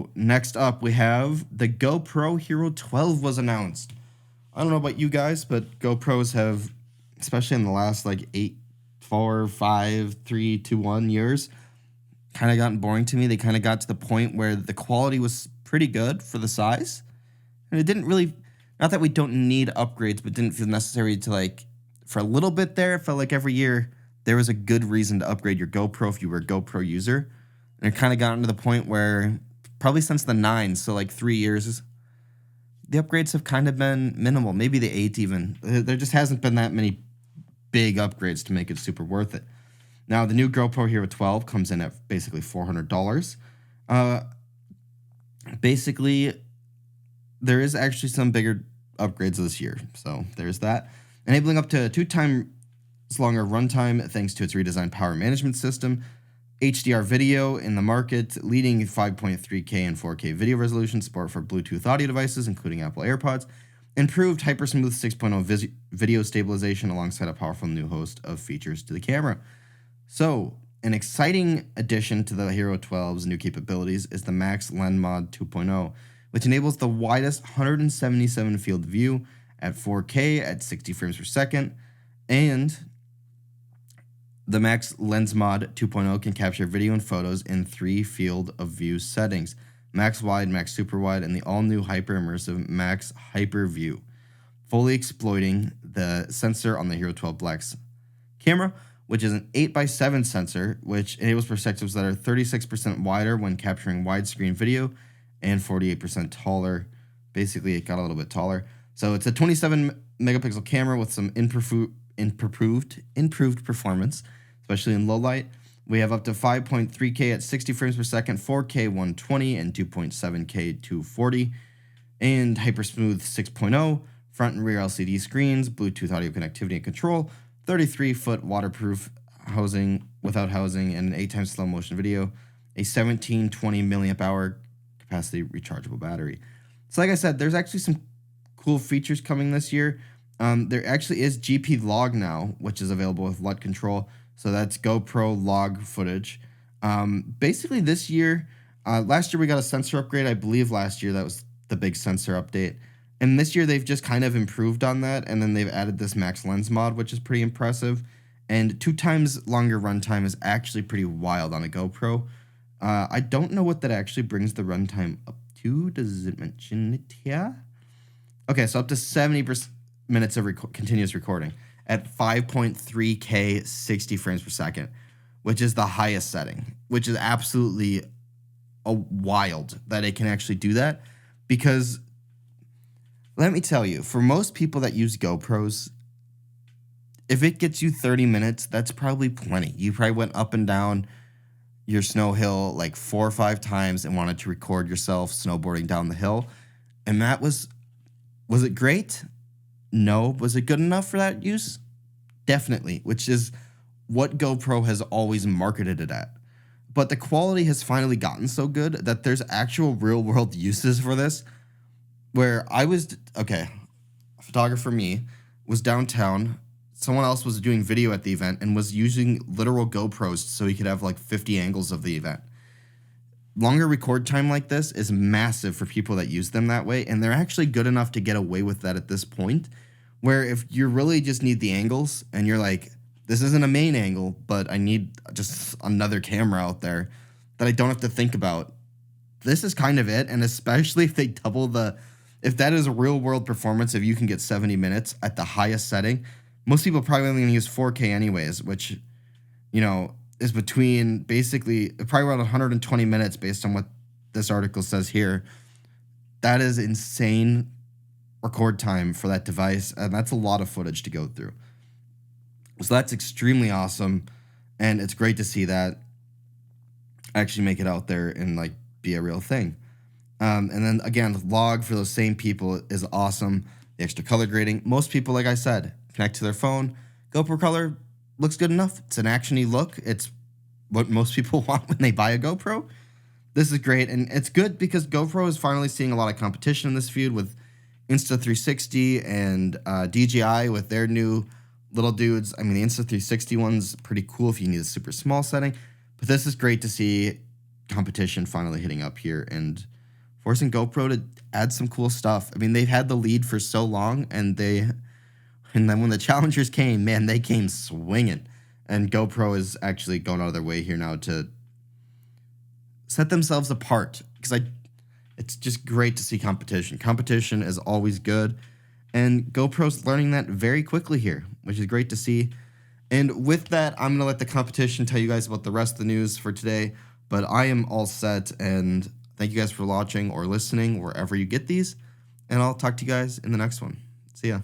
So next up, we have the GoPro Hero 12 was announced. I don't know about you guys, but GoPros have, especially in the last like 8, 4, 5, 3, 2, 1 years, kind of gotten boring to me. They kind of got to the point where the quality was pretty good for the size. And it didn't really, not that we don't need upgrades, but didn't feel necessary to like, for a little bit there, it felt like every year there was a good reason to upgrade your GoPro if you were a GoPro user. And it kind of gotten to the point where, probably since the 9, so like 3 years, the upgrades have kind of been minimal. Maybe the 8 even. There just hasn't been that many big upgrades to make it super worth it. Now, the new GoPro Hero 12 comes in at basically $400. Basically, there is actually some bigger upgrades this year. So there's that. Enabling up to 2 times longer runtime thanks to its redesigned power management system. HDR video in the market, leading 5.3K and 4K video resolution, support for Bluetooth audio devices, including Apple AirPods, improved Hypersmooth 6.0 video stabilization alongside a powerful new host of features to the camera. So, an exciting addition to the Hero 12's new capabilities is the Max Lens Mod 2.0, which enables the widest 177 field view at 4K at 60 frames per second, and the Max Lens Mod 2.0 can capture video and photos in 3 field of view settings: Max Wide, Max Super Wide, and the all-new hyper-immersive Max Hyper View, fully exploiting the sensor on the Hero 12 Black's camera, which is an 8x7 sensor, which enables perspectives that are 36% wider when capturing widescreen video and 48% taller. Basically, it got a little bit taller. So it's a 27 megapixel camera with some improved performance, especially in low light. We have up to 5.3K at 60 frames per second, 4K 120, and 2.7K 240, and Hypersmooth 6.0, front and rear LCD screens, Bluetooth audio connectivity and control, 33-foot waterproof housing without housing, and an 8 times slow motion video, a 1720 milliamp hour capacity rechargeable battery. So like I said, there's actually some cool features coming this year. There actually is GP log now, which is available with LUT control. So that's GoPro log footage. Basically this year, last year we got a sensor upgrade. I believe last year that was the big sensor update. And this year they've just kind of improved on that. And then they've added this Max Lens mod, which is pretty impressive. And 2 times longer runtime is actually pretty wild on a GoPro. I don't know what that actually brings the runtime up to. Does it mention it here? Okay, so up to 70 minutes of continuous recording at 5.3K 60 frames per second, which is the highest setting, which is absolutely wild that it can actually do that. Because let me tell you, for most people that use GoPros, if it gets you 30 minutes, that's probably plenty. You probably went up and down your snow hill like 4 or 5 times and wanted to record yourself snowboarding down the hill. And that was it great? No. Was it good enough for that use? Definitely, which is what GoPro has always marketed it at. But the quality has finally gotten so good that there's actual real-world uses for this, where a photographer me was downtown. Someone else was doing video at the event and was using literal GoPros so he could have like 50 angles of the event. Longer record time like this is massive for people that use them that way, and they're actually good enough to get away with that at this point, where if you really just need the angles and you're like, this isn't a main angle, but I need just another camera out there that I don't have to think about, this is kind of it. And especially if they double if that is a real world performance, if you can get 70 minutes at the highest setting, most people probably only going to use 4K anyways, which, is between basically probably around 120 minutes based on what this article says here. That is insane record time for that device, and that's a lot of footage to go through. So that's extremely awesome, and it's great to see that actually make it out there and like be a real thing. And then again, the log for those same people is awesome. The extra color grading. Most people, like I said, connect to their phone. GoPro color looks good enough. It's an actiony look. It's what most people want when they buy a GoPro. This is great, and it's good because GoPro is finally seeing a lot of competition in this field with Insta360 and DJI with their new little dudes. The Insta360 one's pretty cool if you need a super small setting, but this is great to see competition finally hitting up here and forcing GoPro to add some cool stuff. I mean, they've had the lead for so long, and then when the challengers came, man, they came swinging. And GoPro is actually going out of their way here now to set themselves apart, because it's just great to see competition. Competition is always good, and GoPro's learning that very quickly here, which is great to see. And with that, I'm going to let the competition tell you guys about the rest of the news for today, but I am all set, and thank you guys for watching or listening wherever you get these, and I'll talk to you guys in the next one. See ya.